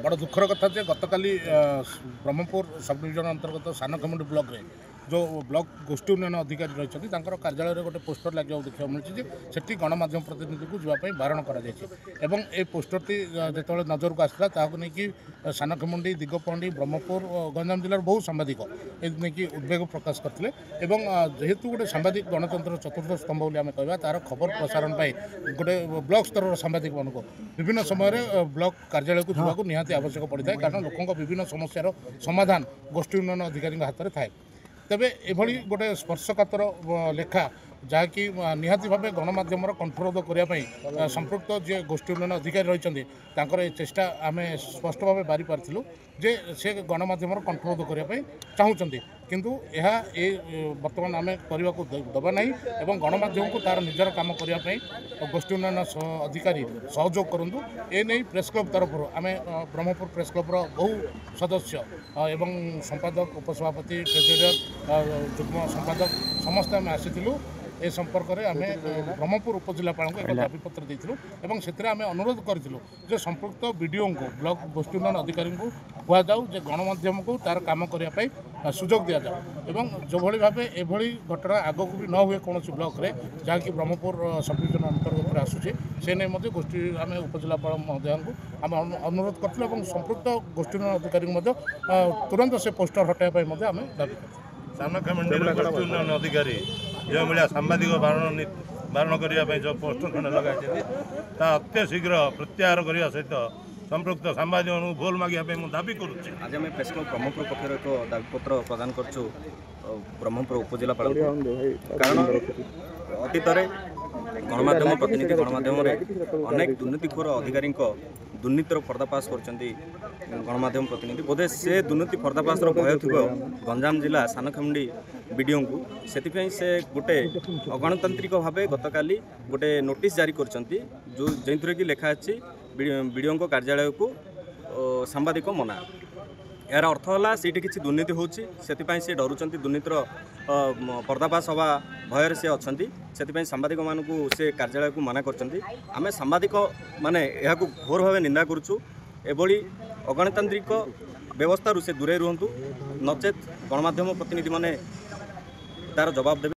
बड़ दुखर कथा जे गतकाली Brahmapur sub division अंतर्गत सानखमुंडी ब्लॉक रे जो ब्लॉक गोष्ठी उन्नयन अधिकारी रही कार्यालय गोटे पोस्टर लगे देखा मिली सेठी गणमाध्यम प्रतिनिधि को जावाई बारण कर पोस्टरटी जो नजर को आसला नहीं सानखमुंडी दिगपहंडी ब्रह्मपुर गंजाम जिलार बहु सांबादिक नहीं उद्वेग प्रकाश करते जेहेतु गोटे सांबादिक गणतंत्र चतुर्थ स्तंभ बोली आम कह तार खबर प्रसारण गोटे ब्लॉक स्तर सांबादिक मान विभिन्न समय ब्लॉक कार्यालय को जावाक निहाती आवश्यक पड़ता है कारण लोकों विभिन्न समस्यार समाधान गोष्ठी उन्नयन अधिकारी हाथ में थाए तेबे एभली गोटे स्पर्शकातर लेखा जहाँकि निहाती भाव गणमाध्यम कंठरोध करने संपृक्त जे गोष्ठी उन्नयन अधिकारी रही चेष्टा आम स्पष्ट भाव बारी पार्थिलु जे से गणमाध्यम कंठरोध करने चाहूँगी किंतु यह बर्तमान आम करने को दबा नहीं एवं गणमाध्यम को तार निजर काम करने गोष्ठी उन्नयन अधिकारी सहयोग करूँ एने प्रेस क्लब तरफ आम ब्रह्मपुर प्रेस क्लब्र बहु सदस्य एवं संपादक उपसभापति ट्रेजरर जुग्म संपादक समस्त आम आसीलु ए संपर्क में आम ब्रह्मपुर उपजिलापाल को एक दाबीपत्र देलु से अनुरोध करूँ संपृक्त विडीओ को ब्लॉक गोष्ठी उन्नयन अधिकारी को कहुँ जे गणमाध्यम को तार काम करने सुजोग दि जाए जो भाई भाव एभली घटना आगक भी न हुए कौन ब्लॉक रे जहाँकि ब्रह्मपुर सब डिविजन अंतर्गत आसूचे से नहीं गोष्ठी आम उपजिलापाल महोदय को आम अनुरोध करूँ संपृक्त गोष्ठी उन्नयन अधिकारी तुरंत से पोस्टर हटाइवाई आम दाबी कर सानखमुंडी गोष्ठी उन्नयन अधिकारी जो भाया सांबादिक बारण करने जो पोस्टर खंड लगाई अत्यशीघ्र प्रत्याहार करने सहित संपृक्त सांबादिक भोल मागे दाबी करुच्ची। आज आम प्रेस क्लब ब्रह्मपुर पक्षर एक दाबीपत्र प्रदान करूँ ब्रह्मपुर उपजिलापाल कारण अतीत गणमाध्यम प्रतिनिधि गणमाध्यम अनेक दुर्नीतिखोर अधिकारी दुर्नीतिर पर्दाफाश कर गणमाध्यम प्रतिनिधि बोधे से दुर्नीति पर्दाफाशर भय थी गंजाम जिला सानखमुंडी विडीओ को से गोटे अगणतांत्रिक भाव गतकाली गोटे नोटिस जारी कर जो कि लिखा अच्छी विडीओ कार्यालय को सांबादिक मना यार अर्थ है सीटी किसी दुर्नीति होती से डरुंच दुर्नीतिर पर्दाफाश हवा भयर से अच्छा से सांबादिक मान से कार्यालय को मना कर सांबादिक माने यह घोर भाव निंदा करुँ एभली अगणतांत्रिक व्यवस्था से दूरे रुहतु नचेत गणमाध्यम प्रतिनिधि माने तार जवाब देवे।